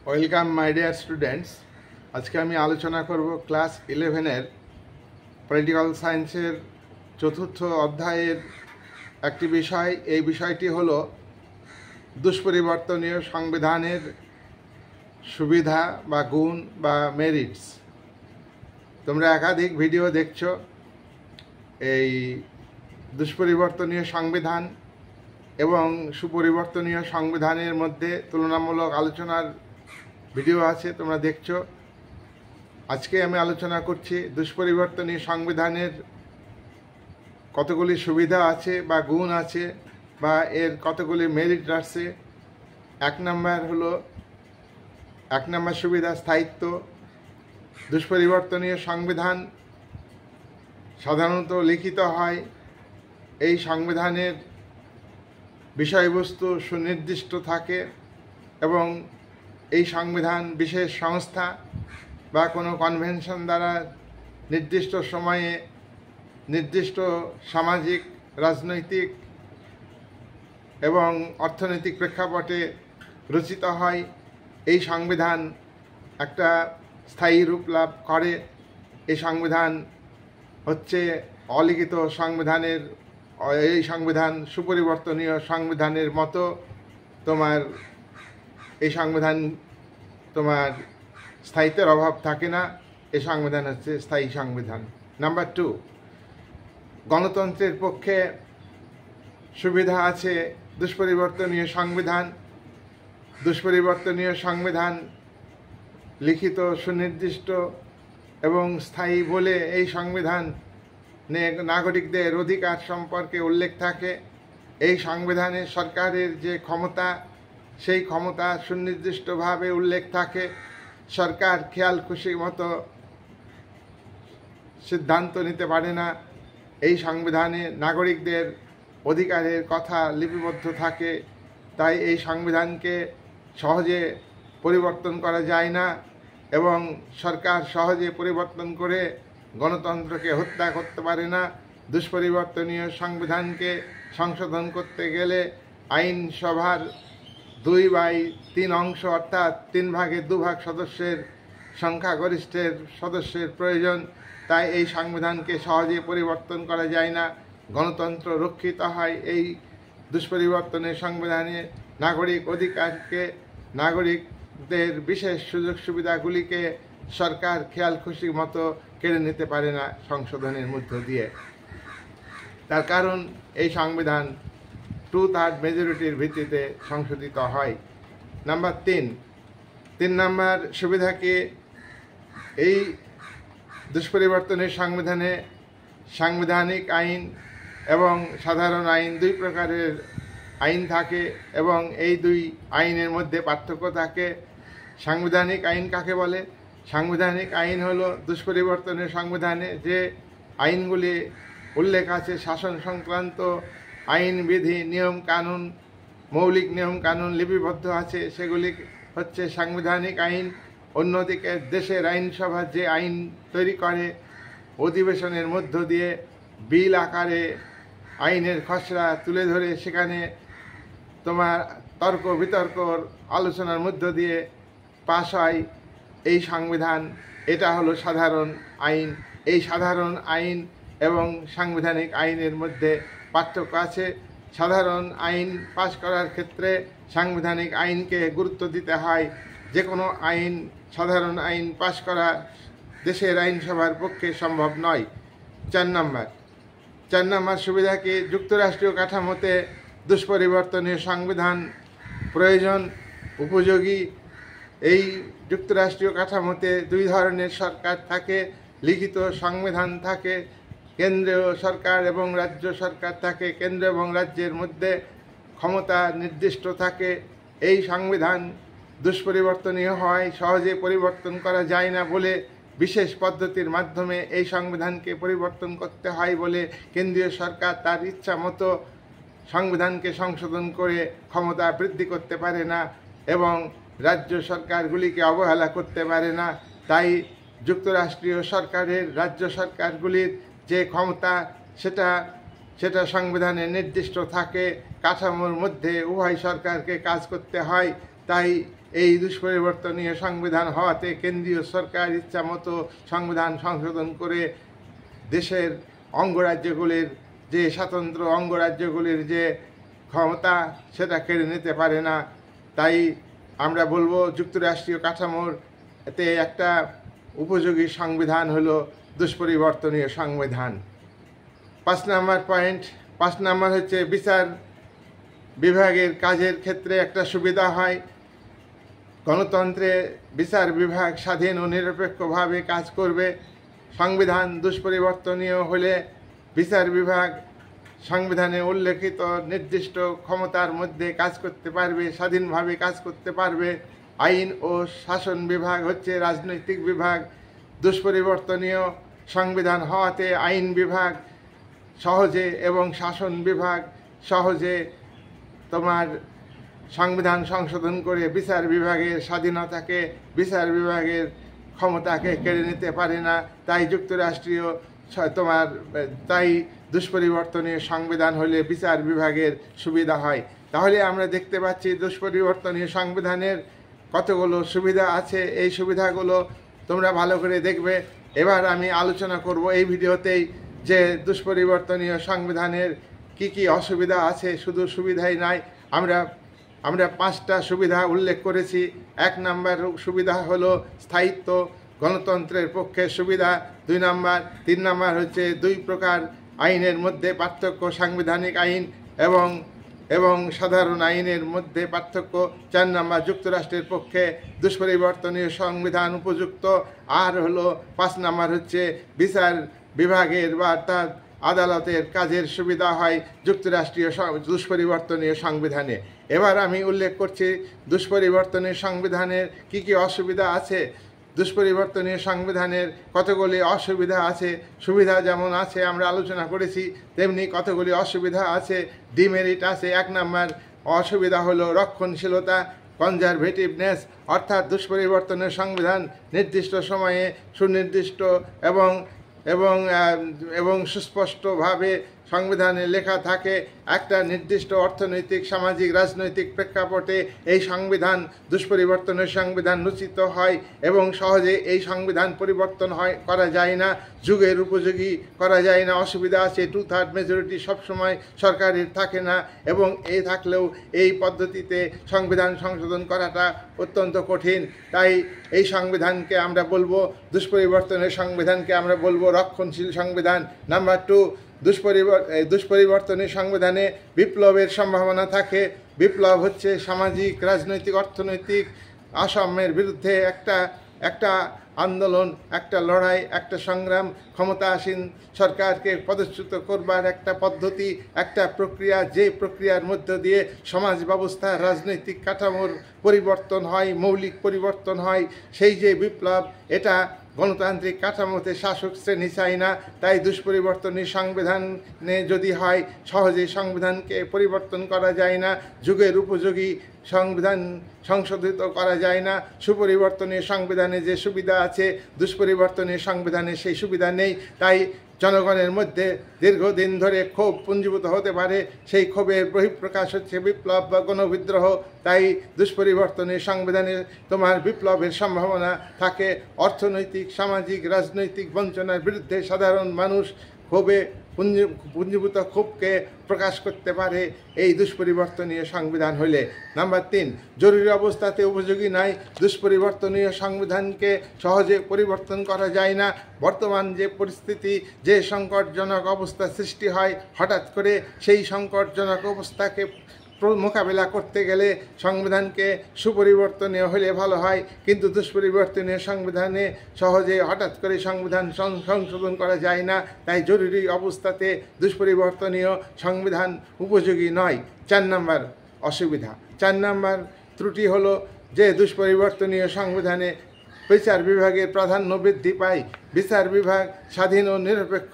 Welcome my dear students. আজকে আমি আলোচনা করব ক্লাস 11-এর পলিটিক্যাল সায়েন্সের চতুর্থ অধ্যায়ের একটি বিষয়। এই বিষয়টি হলো দুষ্পরিবর্তনীয় সংবিধানের সুবিধা বা গুণ বা মেরিটস। তোমরা একাধিক ভিডিও দেখছো এই দুষ্পরিবর্তনীয় সংবিধান এবং সুপরিবর্তনীয় সংবিধানের মধ্যে তুলনামূলক আলোচনার ভিডিও আছে, তোমরা দেখছো। আজকে আমি আলোচনা করছি দুষ্পরিবর্তনীয় সংবিধানের কতগুলি সুবিধা আছে বা গুণ আছে বা এর কতগুলি মেরিট আছে। এক নম্বর সুবিধা স্থায়িত্ব। দুষ্পরিবর্তনীয় সংবিধান সাধারণত লিখিত হয়। এই সংবিধানের বিষয়বস্তু সুনির্দিষ্ট থাকে এবং এই সংবিধান বিশেষ সংস্থা বা কোনো কনভেনশন দ্বারা নির্দিষ্ট সময়ে নির্দিষ্ট সামাজিক, রাজনৈতিক এবং অর্থনৈতিক প্রেক্ষাপটে রচিত হয়। এই সংবিধান একটা স্থায়ী রূপ লাভ করে। এই সংবিধান হচ্ছে অলিখিত সংবিধানের, এই সংবিধান সুপরিবর্তনীয় সংবিধানের মতো এই সংবিধান তোমার স্থায়িত্বের অভাব থাকে না। এই সংবিধান হচ্ছে স্থায়ী সংবিধান। নাম্বার 2, গণতন্ত্রের পক্ষে সুবিধা আছে দুষ্পরিবর্তনীয় সংবিধান। দুষ্পরিবর্তনীয় সংবিধান লিখিত, সুনির্দিষ্ট এবং স্থায়ী বলে এই সংবিধান নাগরিকদের অধিকার সম্পর্কে উল্লেখ থাকে। এই সংবিধানে সরকারের যে ক্ষমতা, সেই ক্ষমতা সুনির্দিষ্টভাবে উল্লেখ থাকে। সরকার খেয়াল খুশি মতো সিদ্ধান্ত নিতে পারে না। এই সংবিধানে নাগরিকদের অধিকারের কথা লিপিবদ্ধ থাকে। তাই এই সংবিধানকে সহজে পরিবর্তন করা যায় না এবং সরকার সহজে পরিবর্তন করে গণতন্ত্রকে হত্যা করতে পারে না। দুষ্পরিবর্তনীয় সংবিধানকে সংশোধন করতে গেলে আইনসভার 2/3 অংশ অর্থাৎ 3 ভাগে 2 ভাগ সদস্যের সংখ্যাগরিষ্ঠের সদস্যের প্রয়োজন। তাই এই সংবিধানকে সহজে পরিবর্তন করা যায় না। গণতন্ত্র রক্ষিত হয় এই দুষ্পরিবর্তনের সংবিধানে। নাগরিক অধিকারকে, নাগরিকদের বিশেষ সুযোগ সুবিধাগুলিকে সরকার খেয়াল খুশি মতো কেড়ে নিতে পারে না সংশোধনের মধ্য দিয়ে। তার কারণ এই সংবিধান 2/3 মেজরিটির ভিত্তিতে সংশোধিত হয়। নাম্বার 3 নম্বর সুবিধাকে, এই দুষ্পরিবর্তনের সংবিধানে সাংবিধানিক আইন এবং সাধারণ আইন 2 প্রকারের আইন থাকে এবং এই 2 আইনের মধ্যে পার্থক্য থাকে। সাংবিধানিক আইন কাকে বলে? সাংবিধানিক আইন হলো দুষ্পরিবর্তনের সংবিধানে যে আইনগুলি উল্লেখ আছে, শাসন সংক্রান্ত আইন, বিধি, নিয়ম কানুন, মৌলিক নিয়ম কানুন লিপিবদ্ধ আছে, সেগুলি হচ্ছে সাংবিধানিক আইন। অন্যদিকে দেশের আইনসভা যে আইন তৈরি করে, অধিবেশনের মধ্য দিয়ে বিল আকারে আইনের খসড়া তুলে ধরে সেখানে তর্ক বিতর্কর আলোচনার মধ্য দিয়ে পাশ হয় এই সংবিধান। এটা হলো সাধারণ আইন। এই সাধারণ আইন এবং সাংবিধানিক আইনের মধ্যে পার্থক্য আছে। সাধারণ আইন পাশ করার ক্ষেত্রে সাংবিধানিক আইনকে গুরুত্ব দিতে হয়। যে কোনো আইন, সাধারণ আইন পাশ করা দেশের আইনসভার পক্ষে সম্ভব নয়। 4 নম্বর সুবিধাকে, যুক্তরাষ্ট্রীয় কাঠামোতে দুষ্পরিবর্তনীয় সংবিধান প্রয়োজন, উপযোগী। এই যুক্তরাষ্ট্রীয় কাঠামোতে 2 ধরনের সরকার থাকে। লিখিত সংবিধান থাকে, কেন্দ্রীয় সরকার এবং রাজ্য সরকার থাকে। কেন্দ্র এবং রাজ্যের মধ্যে ক্ষমতা নির্দিষ্ট থাকে। এই সংবিধান দুষ্পরিবর্তনীয় হয়, সহজে পরিবর্তন করা যায় না বলে বিশেষ পদ্ধতির মাধ্যমে এই সংবিধানকে পরিবর্তন করতে হয় বলে কেন্দ্রীয় সরকার তার ইচ্ছা মতো সংবিধানকে সংশোধন করে ক্ষমতা বৃদ্ধি করতে পারে না এবং রাজ্য সরকারগুলিকে অবহেলা করতে পারে না। তাই যুক্তরাষ্ট্রীয় সরকারের রাজ্য সরকারগুলির যে ক্ষমতা সেটা সংবিধানে নির্দিষ্ট থাকে। কাঠামোর মধ্যে উভয় সরকারকে কাজ করতে হয়। তাই এই দুষ্পরিবর্তনীয় সংবিধান হওয়াতে কেন্দ্রীয় সরকার ইচ্ছামতো সংবিধান সংশোধন করে দেশের অঙ্গরাজ্যগুলির যে স্বতন্ত্র অঙ্গরাজ্যগুলির যে ক্ষমতা সেটা কেড়ে নিতে পারে না। তাই আমরা বলবো যুক্তরাষ্ট্রীয় কাঠামোর এতে একটা উপযোগী সংবিধান হলো দুষ্পরিবর্তনীয় সংবিধান। 5 নম্বর পয়েন্ট, 5 নম্বর হচ্ছে বিচার বিভাগের কাজের ক্ষেত্রে একটা সুবিধা হয়। গণতন্ত্রে বিচার বিভাগ স্বাধীন ও নিরপেক্ষভাবে কাজ করবে। সংবিধান দুষ্পরিবর্তনীয় হলে বিচার বিভাগ সংবিধানে উল্লেখিত নির্দিষ্ট ক্ষমতার মধ্যে কাজ করতে পারবে, স্বাধীনভাবে কাজ করতে পারবে। আইন ও শাসন বিভাগ হচ্ছে রাজনৈতিক বিভাগ। দুষ্পরিবর্তনীয় সংবিধান হওয়াতে আইন বিভাগ সহজে এবং শাসন বিভাগ সহজে তোমার সংবিধান সংশোধন করে বিচার বিভাগের স্বাধীনতাকে, বিচার বিভাগের ক্ষমতাকে কেড়ে নিতে পারে না। তাই যুক্তরাষ্ট্রীয় তাই দুষ্পরিবর্তনীয় সংবিধান হলে বিচার বিভাগের সুবিধা হয়। তাহলে আমরা দেখতে পাচ্ছি দুষ্পরিবর্তনীয় সংবিধানের কতগুলো সুবিধা আছে। এই সুবিধাগুলো তোমরা ভালো করে দেখবে। এবার আমি আলোচনা করব এই ভিডিওতেই যে দুষ্পরিবর্তনীয় সংবিধানের কি কি অসুবিধা আছে। শুধু সুবিধাই নাই, আমরা 5টা সুবিধা উল্লেখ করেছি। 1 নম্বর সুবিধা হলো স্থায়িত্ব, গণতন্ত্রের পক্ষে সুবিধা। 2 নম্বর, 3 নম্বর হচ্ছে 2 প্রকার আইনের মধ্যে পার্থক্য, সাংবিধানিক আইন এবং সাধারণ আইনের মধ্যে পার্থক্য। 4 নম্বর, যুক্তরাষ্ট্রের পক্ষে দুষ্পরিবর্তনীয় সংবিধান উপযুক্ত। আর হলো 5 নম্বর হচ্ছে বিচার বিভাগের বা অর্থাৎ আদালতের কাজের সুবিধা হয় যুক্তরাষ্ট্রীয় দুষ্পরিবর্তনীয় সংবিধানে। এবার আমি উল্লেখ করছি দুষ্পরিবর্তনীয় সংবিধানের কি কি অসুবিধা আছে। দুষ্পরিবর্তনীয় সংবিধানের কতগুলি অসুবিধা আছে। সুবিধা যেমন আছে আমরা আলোচনা করেছি, তেমনি কতগুলি অসুবিধা আছে, ডিমেরিট আছে। 1 নম্বর অসুবিধা হলো রক্ষণশীলতা, কনজারভেটিভনেস, অর্থাৎ দুষ্পরিবর্তনীয় সংবিধান নির্দিষ্ট সময়ে সুনির্দিষ্ট এবং সুস্পষ্টভাবে সংবিধানে লেখা থাকে। একটা নির্দিষ্ট অর্থনৈতিক, সামাজিক, রাজনৈতিক প্রেক্ষাপটে এই সংবিধান দুষ্পরিবর্তনের সংবিধান রচিত হয় এবং সহজে এই সংবিধান পরিবর্তন করা যায় না, যুগের উপযোগী করা যায় না। অসুবিধা আছে, 2/3 মেজরিটি সবসময় সরকারের থাকে না এবং এই থাকলেও এই পদ্ধতিতে সংবিধান সংশোধন করাটা অত্যন্ত কঠিন। তাই এই সংবিধানকে আমরা বলবো, দুষ্পরিবর্তনের সংবিধানকে আমরা বলবো রক্ষণশীল সংবিধান। নাম্বার 2, দুষ্পরিবর্তনের সংবিধানে বিপ্লবের সম্ভাবনা থাকে। বিপ্লব হচ্ছে সামাজিক, রাজনৈতিক, অর্থনৈতিক অসাম্যের বিরুদ্ধে একটা আন্দোলন, একটা লড়াই, একটা সংগ্রাম, ক্ষমতাসীন সরকারকে পদচ্যুত করবার একটা পদ্ধতি, একটা প্রক্রিয়া, যে প্রক্রিয়ার মধ্য দিয়ে সমাজ ব্যবস্থা, রাজনৈতিক কাঠামোর পরিবর্তন হয়, মৌলিক পরিবর্তন হয়। সেই যে বিপ্লব, এটা গণতান্ত্রিক কাঠামোতে শাসক শ্রেণী চাই না। তাই দুষ্পরিবর্তনীয় সংবিধানে যদি হয়, সহজে সংবিধানকে পরিবর্তন করা যায় না, যুগের উপযোগী সংবিধান সংশোধিত করা যায় না। সুপরিবর্তনীয় সংবিধানে যে সুবিধা আছে, দুষ্পরিবর্তনীয় সংবিধানে সেই সুবিধা নেই। তাই জনগণের মধ্যে দীর্ঘদিন ধরে ক্ষোভ পুঞ্জীভূত হতে পারে। সেই ক্ষোভের বহিঃপ্রকাশ হচ্ছে বিপ্লব বা গণবিদ্রোহ। তাই দুষ্পরিবর্তনীয় সংবিধানে তোমার বিপ্লবের সম্ভাবনা থাকে। অর্থনৈতিক, সামাজিক, রাজনৈতিক বঞ্চনার বিরুদ্ধে সাধারণ মানুষ ক্ষোভে পুঞ্জীভূত ক্ষোভকে প্রকাশ করতে পারে এই দুষ্পরিবর্তনীয় সংবিধান হলে। নাম্বার 3, জরুরি অবস্থাতে উপযোগী নয়। দুষ্পরিবর্তনীয় সংবিধানকে সহজে পরিবর্তন করা যায় না। বর্তমান যে পরিস্থিতি, যে সংকটজনক অবস্থা সৃষ্টি হয় হঠাৎ করে, সেই সংকটজনক অবস্থাকে মোকাবেলা করতে গেলে সংবিধানকে সুপরিবর্তনীয় হলে ভালো হয়। কিন্তু দুষ্পরিবর্তনীয় সংবিধানে সহজে হঠাৎ করে সংবিধান সংশোধন করা যায় না। তাই জরুরি অবস্থাতে দুষ্পরিবর্তনীয় সংবিধান উপযোগী নয়। 4 নম্বর অসুবিধা, 4 নম্বর ত্রুটি হলো যে দুষ্পরিবর্তনীয় সংবিধানে বিচার বিভাগের প্রাধান্য বৃদ্ধি পায়। বিচার বিভাগ স্বাধীন ও নিরপেক্ষ,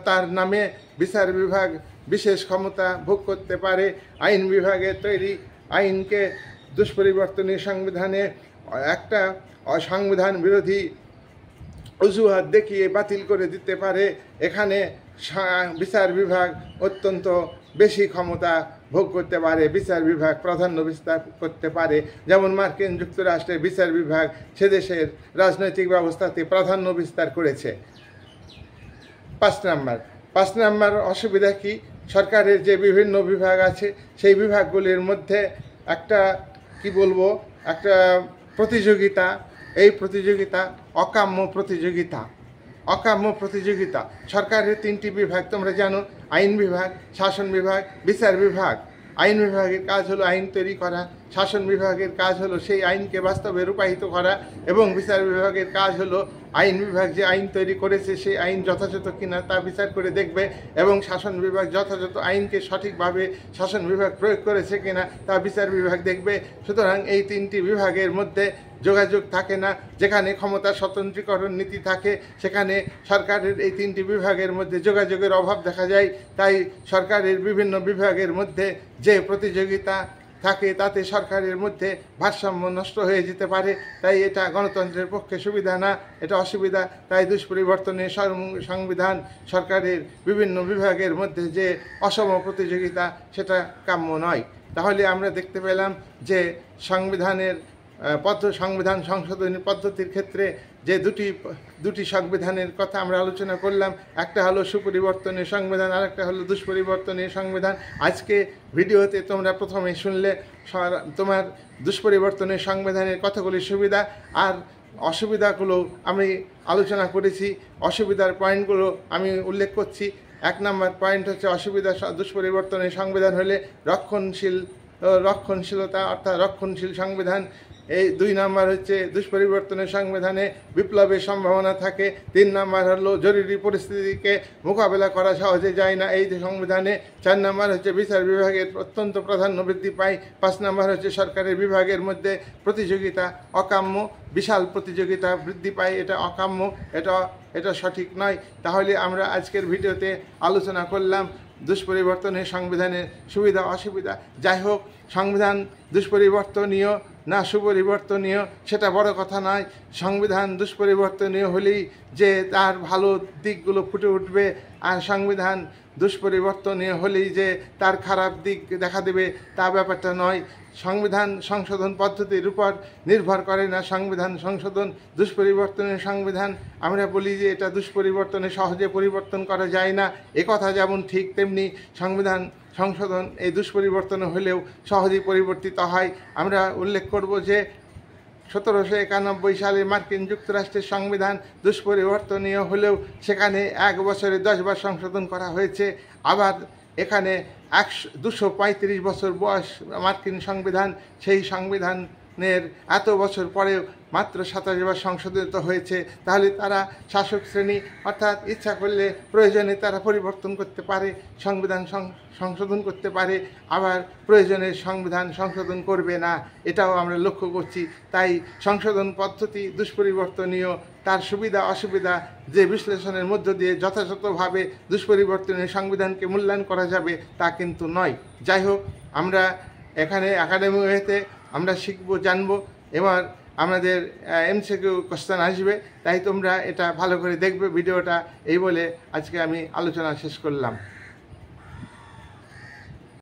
তার নামে বিচার বিভাগ বিশেষ ক্ষমতা ভোগ করতে পারে। আইন বিভাগের তৈরি আইনকে দুষ্পরিবর্তনীয় সংবিধানে একটা সংবিধান বিরোধী অজুহাত দেখিয়ে বাতিল করে দিতে পারে। এখানে বিচার বিভাগ অত্যন্ত বেশি ক্ষমতা ভোগ করতে পারে, বিচার বিভাগ প্রাধান্য বিস্তার করতে পারে। যেমন মার্কিন যুক্তরাষ্ট্রের বিচার বিভাগ সে দেশের রাজনৈতিক ব্যবস্থাতে প্রাধান্য বিস্তার করেছে। 5 নম্বর অসুবিধা কি? সরকারের যে বিভিন্ন বিভাগ আছে সেই বিভাগগুলির মধ্যে একটা একটা প্রতিযোগিতা, এই প্রতিযোগিতা অকাম্য প্রতিযোগিতা। সরকারের 3টি বিভাগ তোমরা জানো, আইন বিভাগ, শাসন বিভাগ, বিচার বিভাগ। আইন বিভাগের কাজ হলো আইন তৈরি করা, শাসন বিভাগের কাজ হলো সেই আইনকে বাস্তবে রূপায়িত করা, এবং বিচার বিভাগের কাজ হলো আইন বিভাগ যে আইন তৈরি করেছে সেই আইন যথাযথ কিনা তা বিচার করে দেখবে, এবং শাসন বিভাগ যথাযথ আইনকে সঠিকভাবে শাসন বিভাগ প্রয়োগ করেছে কিনা তা বিচার বিভাগ দেখবে। সুতরাং এই 3টি বিভাগের মধ্যে যোগাযোগ থাকে না। যেখানে ক্ষমতার স্বতন্ত্রীকরণ নীতি থাকে সেখানে সরকারের এই 3টি বিভাগের মধ্যে যোগাযোগের অভাব দেখা যায়। তাই সরকারের বিভিন্ন বিভাগের মধ্যে যে প্রতিযোগিতা থাকে তাতে সরকারের মধ্যে ভারসাম্য নষ্ট হয়ে যেতে পারে। তাই এটা গণতন্ত্রের পক্ষে সুবিধা না, এটা অসুবিধা। তাই দুষ্পরিবর্তনের সংবিধান সরকারের বিভিন্ন বিভাগের মধ্যে যে অসম প্রতিযোগিতা সেটা কাম্য নয়। তাহলে আমরা দেখতে পেলাম যে সংবিধান সংশোধনী পদ্ধতির ক্ষেত্রে যে দুটি সংবিধানের কথা আমরা আলোচনা করলাম, একটা হলো সুপরিবর্তনের সংবিধান, আর একটা হলো দুষ্পরিবর্তনের সংবিধান। আজকে ভিডিওতে তোমরা প্রথমে শুনলে তোমার দুষ্পরিবর্তনের সংবিধানের কতগুলি সুবিধা আর অসুবিধাগুলো আমি আলোচনা করেছি। অসুবিধার পয়েন্টগুলো আমি উল্লেখ করছি। 1 নম্বর পয়েন্ট হচ্ছে অসুবিধা দুষ্পরিবর্তনের সংবিধান হলে রক্ষণশীলতা অর্থাৎ রক্ষণশীল সংবিধান। এই 2 নম্বর হচ্ছে দুষ্পরিবর্তনের সংবিধানে বিপ্লবের সম্ভাবনা থাকে। 3 নম্বর হলো জরুরি পরিস্থিতিকে মোকাবেলা করা সহজে যায় না এই সংবিধানে। 4 নম্বর হচ্ছে বিচার বিভাগের অত্যন্ত প্রাধান্য বৃদ্ধি পায়। 5 নম্বর হচ্ছে সরকারের বিভাগের মধ্যে প্রতিযোগিতা অকাম্য, বিশাল প্রতিযোগিতা বৃদ্ধি পায়, এটা অকাম্য, এটা সঠিক নয়। তাহলে আমরা আজকের ভিডিওতে আলোচনা করলাম দুষ্পরিবর্তনের সংবিধানের সুবিধা অসুবিধা। যাই হোক, সংবিধান দুষ্পরিবর্তনীয় না সুপরিবর্তনীয় সেটা বড় কথা নয়। সংবিধান দুষ্পরিবর্তনীয় হলেই যে তার ভালো দিকগুলো ফুটে উঠবে, আর সংবিধান দুষ্পরিবর্তনীয় হলেই যে তার খারাপ দিক দেখা দেবে তা ব্যাপারটা নয়। সংবিধান সংশোধন পদ্ধতির উপর নির্ভর করে না সংবিধান সংশোধন। দুষ্পরিবর্তনের সংবিধান আমরা বলি যে এটা দুষ্পরিবর্তনে সহজে পরিবর্তন করা যায় না, একথা যেমন ঠিক তেমনি সংবিধান সংশোধন এই দুষ্পরিবর্তন হলেও সহজেই পরিবর্তিত হয়। আমরা উল্লেখ করব যে 1791 সালে মার্কিন যুক্তরাষ্ট্রের সংবিধান দুষ্পরিবর্তনীয় হলেও সেখানে 1 বছরে 10 বার সংশোধন করা হয়েছে। আবার এখানে 235 বছর বয়স মার্কিন সংবিধান, সেই সংবিধানের এত বছর পরেও মাত্র 27 বার সংশোধিত হয়েছে। তাহলে তারা শাসক শ্রেণী, অর্থাৎ ইচ্ছা করলে প্রয়োজনে তারা পরিবর্তন করতে পারে, সংবিধান সংশোধন করতে পারে, আবার প্রয়োজনে সংবিধান সংশোধন করবে না, এটাও আমরা লক্ষ্য করছি। তাই সংশোধন পদ্ধতি দুষ্পরিবর্তনীয়, তার সুবিধা অসুবিধা যে বিশ্লেষণের মধ্য দিয়ে যথাযথভাবে দুষ্পরিবর্তনের সংবিধানকে মূল্যায়ন করা যাবে তা কিন্তু নয়। যাই হোক, আমরা এখানে একাডেমি ওয়েতে আমরা শিখবো, জানবো। এবার আমাদের এমসিকিউ কোশ্চেন আসবে, তাই তোমরা এটা ভালো করে দেখবে ভিডিওটা। এই বলে আজকে আমি আলোচনা শেষ করলাম।